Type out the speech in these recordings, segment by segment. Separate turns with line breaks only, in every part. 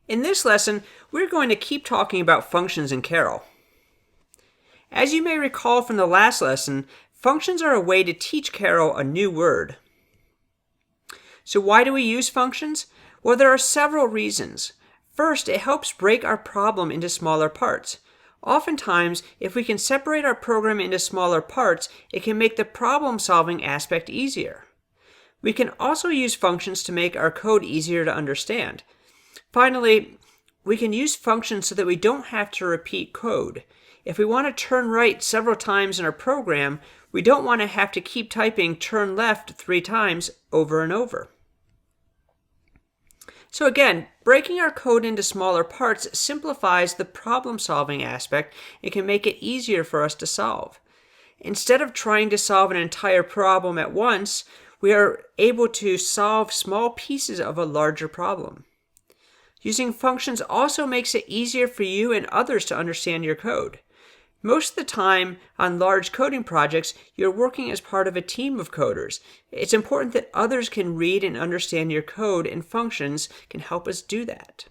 In this lesson, we're going to keep talking about functions in Karel. As you may recall from the last lesson, functions are a way to teach Karel a new word. So why do we use functions? Well, there are several reasons. First, it helps break our problem into smaller parts. Oftentimes, if we can separate our program into smaller parts, it can make the problem-solving aspect easier. We can also use functions to make our code easier to understand. Finally, we can use functions so that we don't have to repeat code. If we want to turn right several times in our program, we don't want to have to keep typing turn left 3 times over and over. So again, breaking our code into smaller parts simplifies the problem-solving aspect and can make it easier for us to solve. Instead of trying to solve an entire problem at once, we are able to solve small pieces of a larger problem. Using functions also makes it easier for you and others to understand your code. Most of the time on large coding projects, you're working as part of a team of coders. It's important that others can read and understand your code, and functions can help us do that.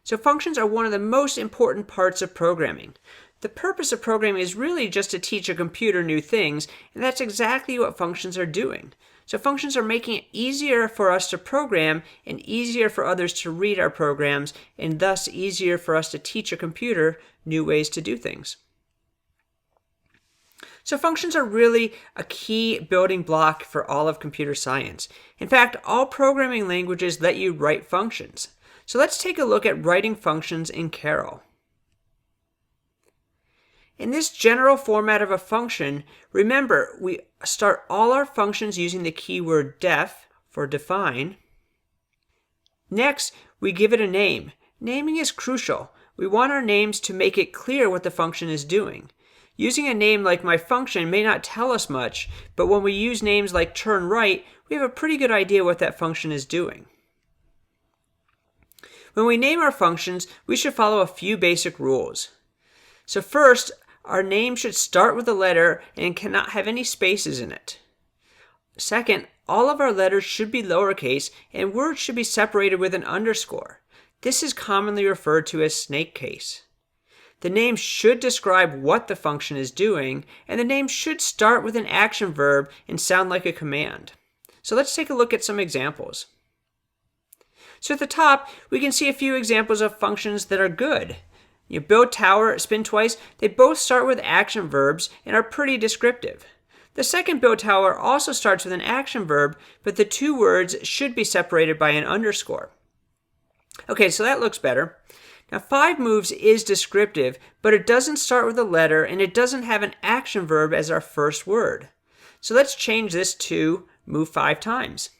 So functions are one of the most important parts of programming. The purpose of programming is really just to teach a computer new things, and that's exactly what functions are doing. So functions are making it easier for us to program and easier for others to read our programs, and thus easier for us to teach a computer new ways to do things. So functions are really a key building block for all of computer science. In fact, all programming languages let you write functions. So let's take a look at writing functions in Karel. In this general format of a function, remember, we start all our functions using the keyword def for define. Next, we give it a name. Naming is crucial. We want our names to make it clear what the function is doing. Using a name like my function may not tell us much, but when we use names like turn right, we have a pretty good idea what that function is doing. When we name our functions, we should follow a few basic rules. So first, our name should start with a letter and cannot have any spaces in it. Second, all of our letters should be lowercase and words should be separated with an underscore. This is commonly referred to as snake case. The name should describe what the function is doing, and the name should start with an action verb and sound like a command. So let's take a look at some examples. So at the top, we can see a few examples of functions that are good. Build tower, spin twice, they both start with action verbs and are pretty descriptive. The second build tower also starts with an action verb, but the 2 words should be separated by an underscore. Okay, so that looks better. Now 5 moves is descriptive, but it doesn't start with a letter and it doesn't have an action verb as our first word. So let's change this to move 5 times.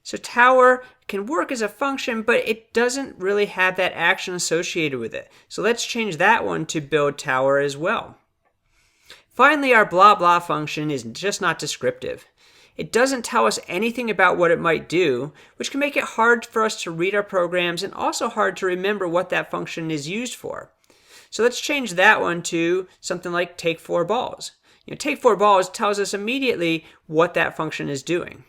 So tower can work as a function, but it doesn't really have that action associated with it. So let's change that one to build tower as well. Finally, our blah blah function is just not descriptive. It doesn't tell us anything about what it might do, which can make it hard for us to read our programs and also hard to remember what that function is used for. So let's change that one to something like take 4 balls. Take 4 balls tells us immediately what that function is doing.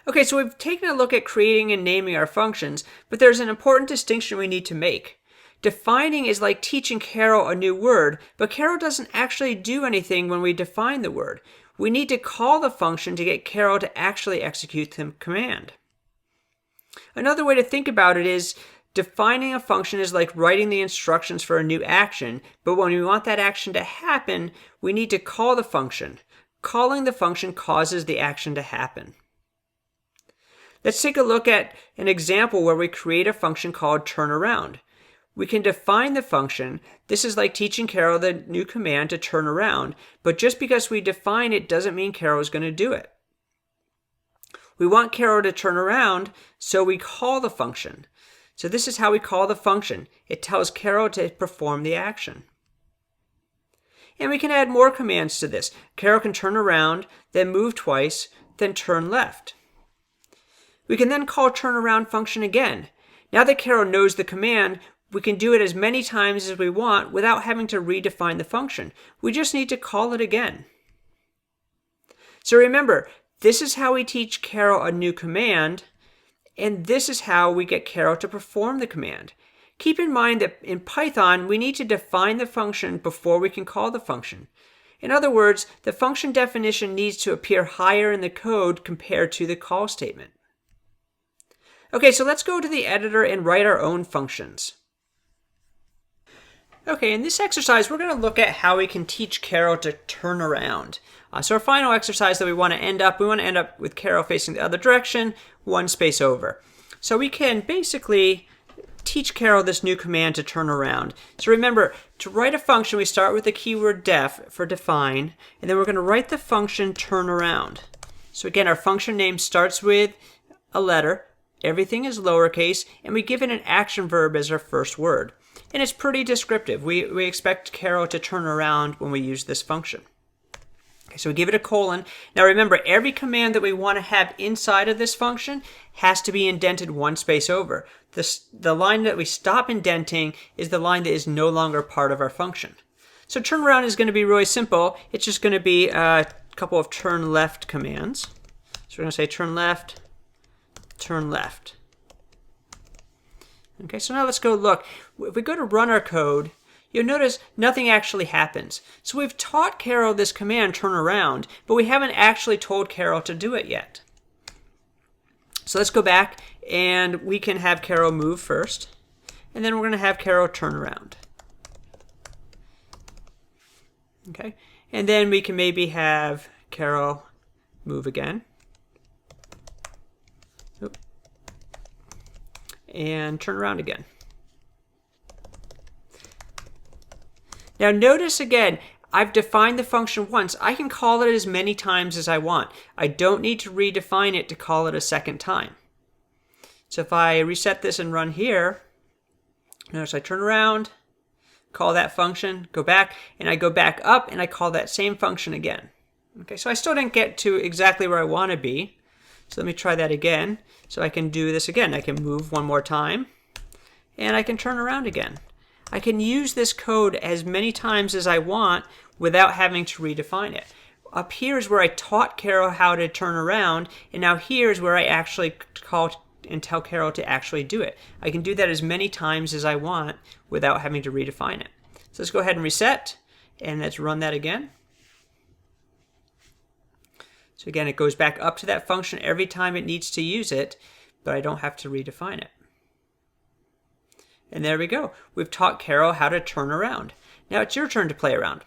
Okay, so we've taken a look at creating and naming our functions, but there's an important distinction we need to make. Defining is like teaching Karel a new word, but Karel doesn't actually do anything when we define the word. We need to call the function to get Karel to actually execute the command. Another way to think about it is defining a function is like writing the instructions for a new action, but when we want that action to happen, we need to call the function. Calling the function causes the action to happen. Let's take a look at an example where we create a function called turnaround. We can define the function. This is like teaching Karel the new command to turn around, but just because we define it doesn't mean Karel is going to do it. We want Karel to turn around, so we call the function. So this is how we call the function. It tells Karel to perform the action. And we can add more commands to this. Karel can turn around, then move twice, then turn left. We can then call turnaround function again. Now that Karel knows the command, we can do it as many times as we want without having to redefine the function. We just need to call it again. So remember, this is how we teach Karel a new command, And this is how we get Karel to perform the command. Keep in mind that in Python, we need to define the function before we can call the function. In other words, the function definition needs to appear higher in the code compared to the call statement. Okay, so let's go to the editor and write our own functions. Okay, in this exercise, we're going to look at how we can teach Karel to turn around. So our final exercise that we want to end up with Karel facing the other direction, one space over. So we can basically teach Karel this new command to turn around. So remember, to write a function, we start with the keyword def for define, and then we're going to write the function turn around. So again, our function name starts with a letter, everything is lowercase, and we give it an action verb as our first word. And it's pretty descriptive. We expect Karel to turn around when we use this function. Okay, so we give it a colon. Now remember, every command that we want to have inside of this function has to be indented one space over. The line that we stop indenting is the line that is no longer part of our function. So turn around is going to be really simple. It's just going to be a couple of turn left commands. So we're going to say turn left, turn left. Okay, so now let's go look. If we go to run our code, you'll notice nothing actually happens. So we've taught Karel this command, turn around, but we haven't actually told Karel to do it yet. So let's go back, and we can have Karel move first, and then we're going to have Karel turn around. Okay, and then we can maybe have Karel move again. Oop. And turn around again. Now notice again, I've defined the function once. I can call it as many times as I want. I don't need to redefine it to call it a second time. So if I reset this and run here, notice I turn around, call that function, go back, and I go back up and I call that same function again. Okay, so I still didn't get to exactly where I want to be. So let me try that again. So I can do this again. I can move one more time, and I can turn around again. I can use this code as many times as I want without having to redefine it. Up here is where I taught Karel how to turn around, and now here's where I actually call and tell Karel to actually do it. I can do that as many times as I want without having to redefine it. So let's go ahead and reset, and let's run that again. So again, it goes back up to that function every time it needs to use it, but I don't have to redefine it. And there we go. We've taught Karel how to turn around. Now it's your turn to play around.